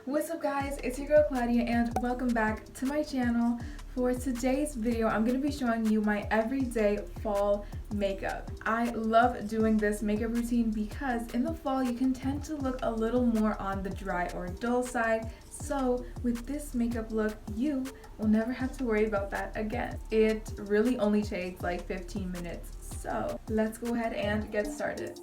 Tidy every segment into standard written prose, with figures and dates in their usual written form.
What's up guys, it's your girl Claudia and welcome back to my channel. For today's video, I'm going to be showing you my everyday fall makeup. I love doing this makeup routine because in the fall you can tend to look a little more on the dry or dull side. So with this makeup look, you will never have to worry about that again. It really only takes like 15 minutes. So let's go ahead and get started.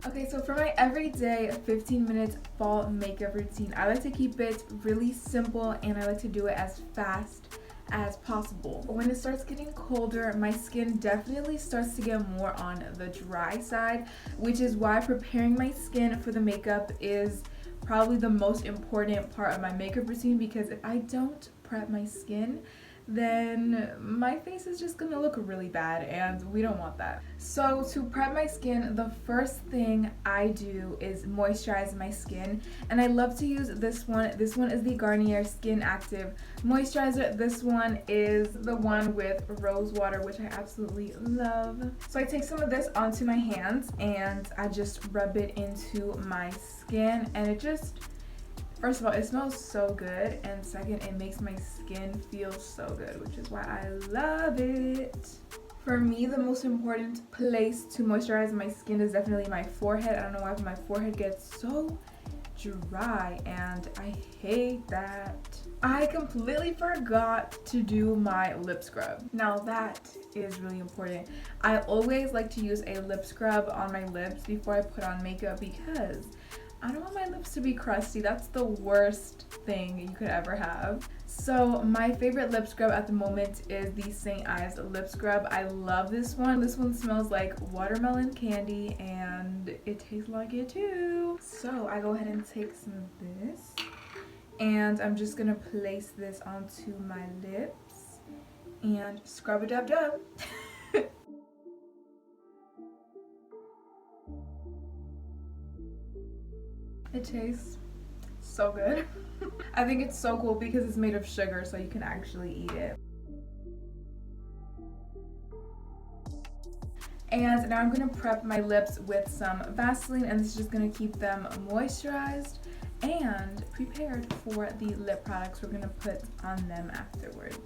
Okay, so for my everyday 15 minutes fall makeup routine, I like to keep it really simple and I like to do it as fast as possible. When it starts getting colder, my skin definitely starts to get more on the dry side, which is why preparing my skin for the makeup is probably the most important part of my makeup routine, because if I don't prep my skin, then my face is just gonna look really bad and we don't want that. So to prep my skin, the first thing I do is moisturize my skin, and I love to use this one. This one is the Garnier Skin Active Moisturizer. This one is the one with rose water, which I absolutely love. So I take some of this onto my hands and I just rub it into my skin, and it just, first of all, it smells so good, and second, it makes my skin feel so good, which is why I love it. For me, the most important place to moisturize my skin is definitely my forehead. I don't know why, but my forehead gets so dry and I hate that. I completely forgot to do my lip scrub. Now that is really important. I always like to use a lip scrub on my lips before I put on makeup because I don't want my lips to be crusty. That's the worst thing you could ever have. So my favorite lip scrub at the moment is the St. Ives lip scrub. I love this one. This one smells like watermelon candy and it tastes like it too. So I go ahead and take some of this and I'm just gonna place this onto my lips and scrub a dub dub. It tastes so good. I think it's so cool because it's made of sugar, so you can actually eat it. And now I'm gonna prep my lips with some Vaseline, and this is just gonna keep them moisturized and prepared for the lip products we're gonna put on them afterwards.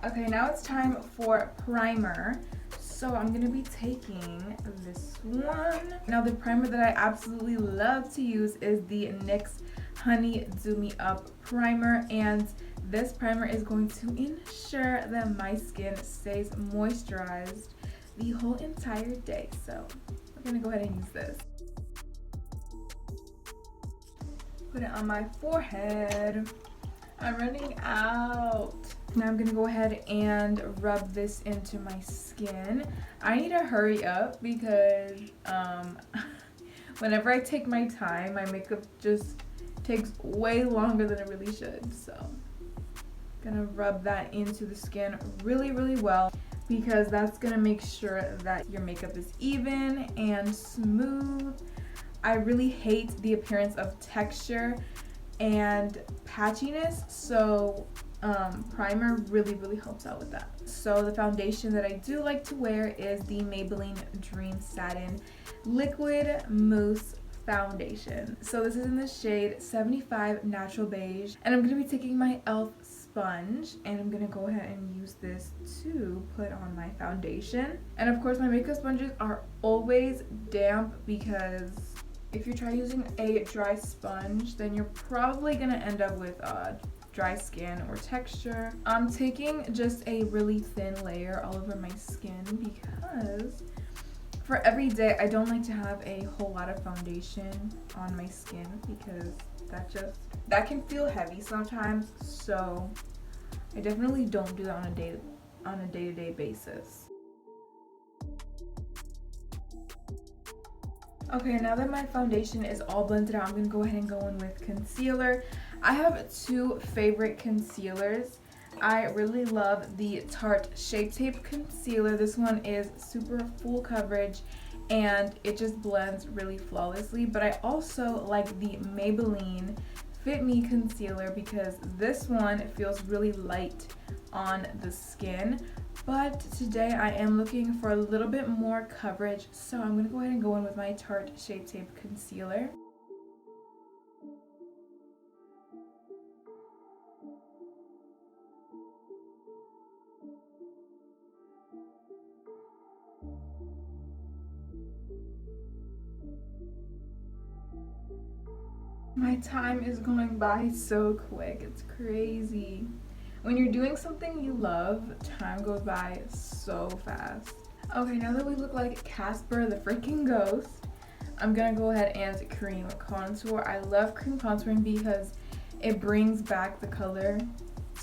Okay, now it's time for primer. So I'm going to be taking this one. Now the primer that I absolutely love to use is the NYX Honey Do Me Up primer, and this primer is going to ensure that my skin stays moisturized the whole entire day. So we're going to go ahead and use this. Put it on my forehead. I'm running out. Now I'm gonna go ahead and rub this into my skin. I need to hurry up because whenever I take my time, my makeup just takes way longer than it really should. So I'm gonna rub that into the skin really, really well, because that's gonna make sure that your makeup is even and smooth. I really hate the appearance of texture and patchiness, so primer really helps out with that. So the foundation that I do like to wear is the Maybelline Dream Satin Liquid Mousse Foundation. So this is in the shade 75 Natural Beige, and I'm going to be taking my e.l.f. sponge and I'm going to go ahead and use this to put on my foundation. And of course my makeup sponges are always damp, because if you try using a dry sponge, then you're probably going to end up with dry skin or texture. I'm taking just a really thin layer all over my skin because for every day I don't like to have a whole lot of foundation on my skin, because that can feel heavy sometimes. So I definitely don't do that on a day-to-day basis. Okay, now that my foundation is all blended out, I'm going to go ahead and go in with concealer. I have two favorite concealers. I really love the Tarte Shape Tape Concealer. This one is super full coverage and it just blends really flawlessly. But I also like the Maybelline Fit Me concealer because this one feels really light on the skin. But today I am looking for a little bit more coverage, so I'm going to go ahead and go in with my Tarte Shape Tape Concealer. My time is going by so quick, it's crazy. When you're doing something you love, time goes by so fast. Okay, now that we look like Casper the freaking ghost, I'm gonna go ahead and cream contour. I love cream contouring because it brings back the color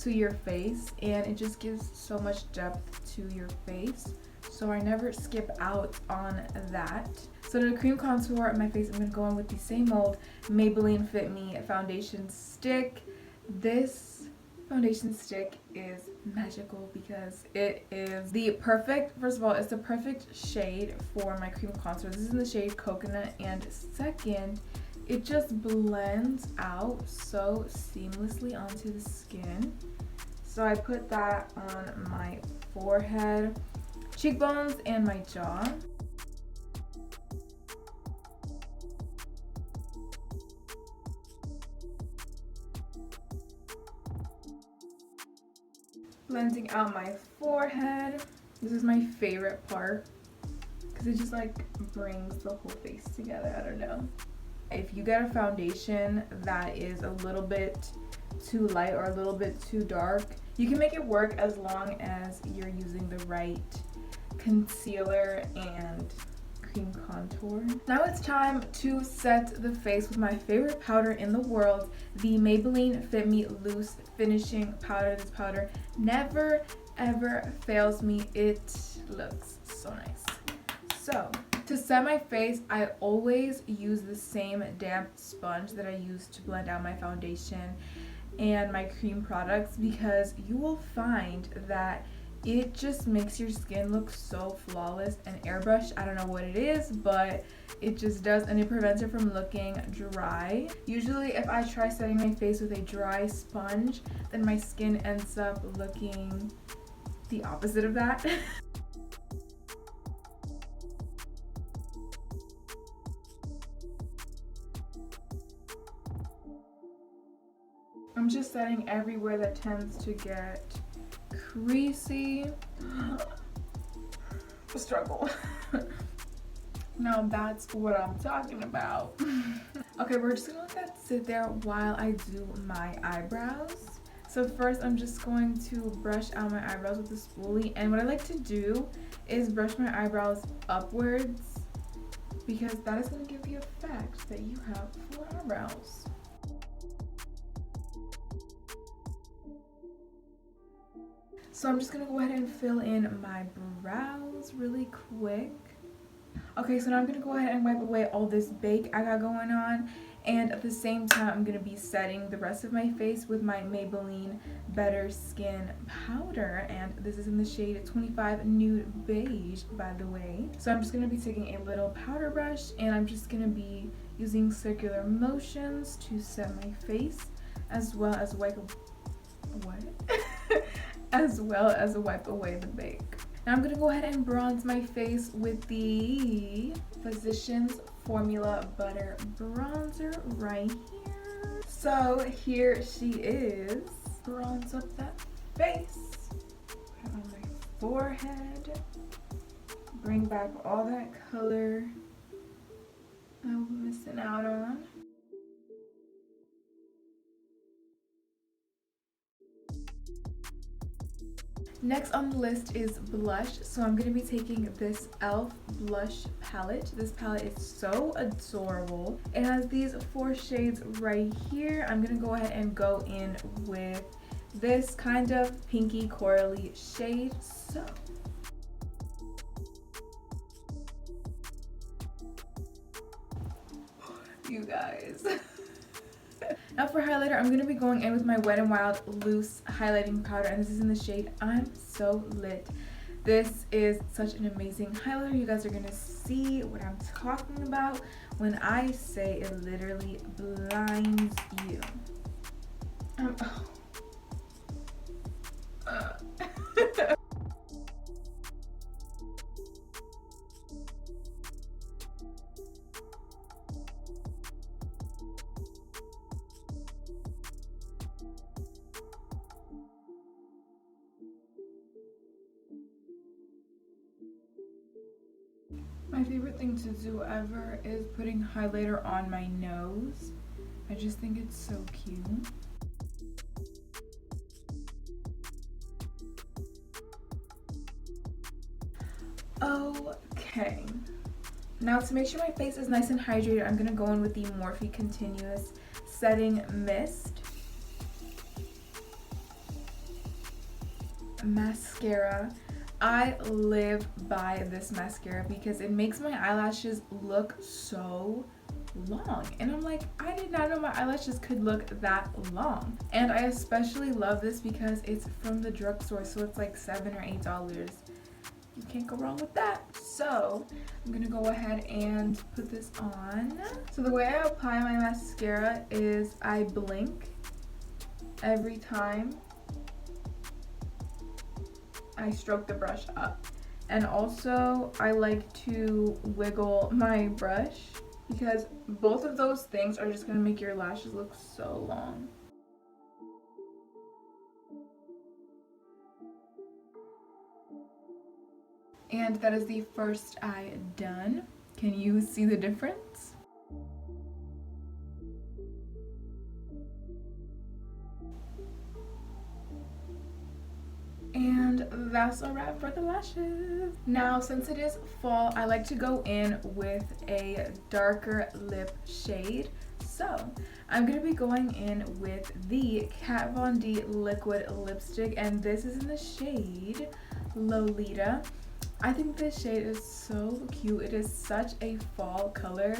to your face and it just gives so much depth to your face. So I never skip out on that. So to cream contour my face, I'm going to go in with the same old Maybelline Fit Me foundation stick. This foundation stick is magical because it is the perfect, first of all, it's the perfect shade for my cream contour. This is in the shade Coconut, and second, it just blends out so seamlessly onto the skin. So I put that on my forehead, cheekbones, and my jaw. Blending out my forehead. This is my favorite part because it just like brings the whole face together. I don't know. If you get a foundation that is a little bit too light or a little bit too dark, you can make it work as long as you're using the right concealer and cream contour. Now it's time to set the face with my favorite powder in the world, the Maybelline Fit Me Loose Finishing Powder. This powder never ever fails me. It looks so nice. So to set my face, I always use the same damp sponge that I use to blend out my foundation and my cream products, because you will find that it just makes your skin look so flawless. And airbrush, I don't know what it is, but it just does, and it prevents it from looking dry. Usually if I try setting my face with a dry sponge, then my skin ends up looking the opposite of that. I'm just setting everywhere that tends to get creasy. Struggle. Now that's what I'm talking about. Okay, we're just gonna let that sit there while I do my eyebrows. So first I'm just going to brush out my eyebrows with a spoolie, and what I like to do is brush my eyebrows upwards because that is going to give the effect that you have full eyebrows. So I'm just going to go ahead and fill in my brows really quick. Okay, so now I'm going to go ahead and wipe away all this bake I got going on, and at the same time I'm going to be setting the rest of my face with my Maybelline Better Skin powder, and this is in the shade 25 Nude Beige, by the way. So I'm just going to be taking a little powder brush, and I'm just going to be using circular motions to set my face, as well as wipe away the bake. Now I'm going to go ahead and bronze my face with the Physicians Formula Butter Bronzer right here. So here she is. Bronze up that face. Put it on my forehead. Bring back all that color I was missing out on. Next on the list is blush. So I'm going to be taking this e.l.f. blush palette. This palette is so adorable. It has these 4 shades right here. I'm going to go ahead and go in with this kind of pinky corally shade. So you guys. Now for highlighter, I'm going to be going in with my Wet n Wild Loose Highlighting Powder, and this is in the shade I'm So Lit. This is such an amazing highlighter. You guys are gonna see what I'm talking about when I say it literally blinds you. Oh. My favorite thing to do ever is putting highlighter on my nose. I just think it's so cute. Okay. Now to make sure my face is nice and hydrated, I'm gonna go in with the Morphe Continuous Setting Mist. Mascara. I live by this mascara because it makes my eyelashes look so long, and I'm like, I did not know my eyelashes could look that long. And I especially love this because it's from the drugstore, so it's like $7 or $8. You can't go wrong with that. So I'm gonna go ahead and put this on. So the way I apply my mascara is I blink every time I stroke the brush up. And also I like to wiggle my brush because both of those things are just gonna make your lashes look so long. And that is the first eye done. Can you see the difference? And that's a wrap for the lashes. Now, since it is fall, I like to go in with a darker lip shade. So I'm gonna be going in with the Kat Von D liquid lipstick, and this is in the shade Lolita. I think this shade is so cute. It is such a fall color.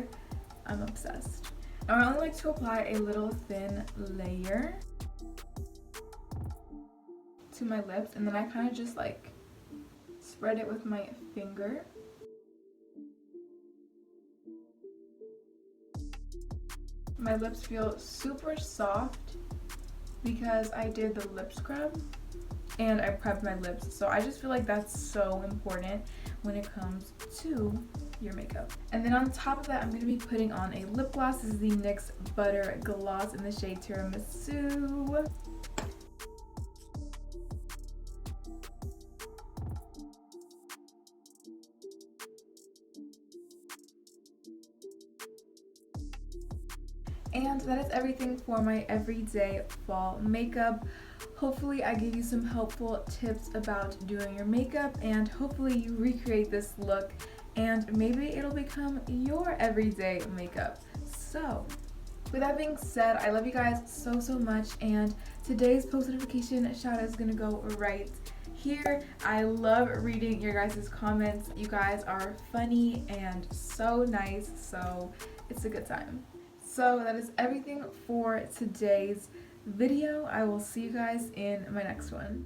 I'm obsessed. Now I only like to apply a little thin layer to my lips, and then I kind of just like spread it with my finger. My lips feel super soft because I did the lip scrub and I prepped my lips, so I just feel like that's so important when it comes to your makeup. And then on top of that, I'm going to be putting on a lip gloss. This is the NYX Butter Gloss in the shade Tiramisu. And that is everything for my everyday fall makeup. Hopefully I gave you some helpful tips about doing your makeup, and hopefully you recreate this look and maybe it'll become your everyday makeup. So with that being said, I love you guys so much, and today's post notification shout out is gonna go right here. I love reading your guys' comments. You guys are funny and so nice, so it's a good time. So that is everything for today's video. I will see you guys in my next one.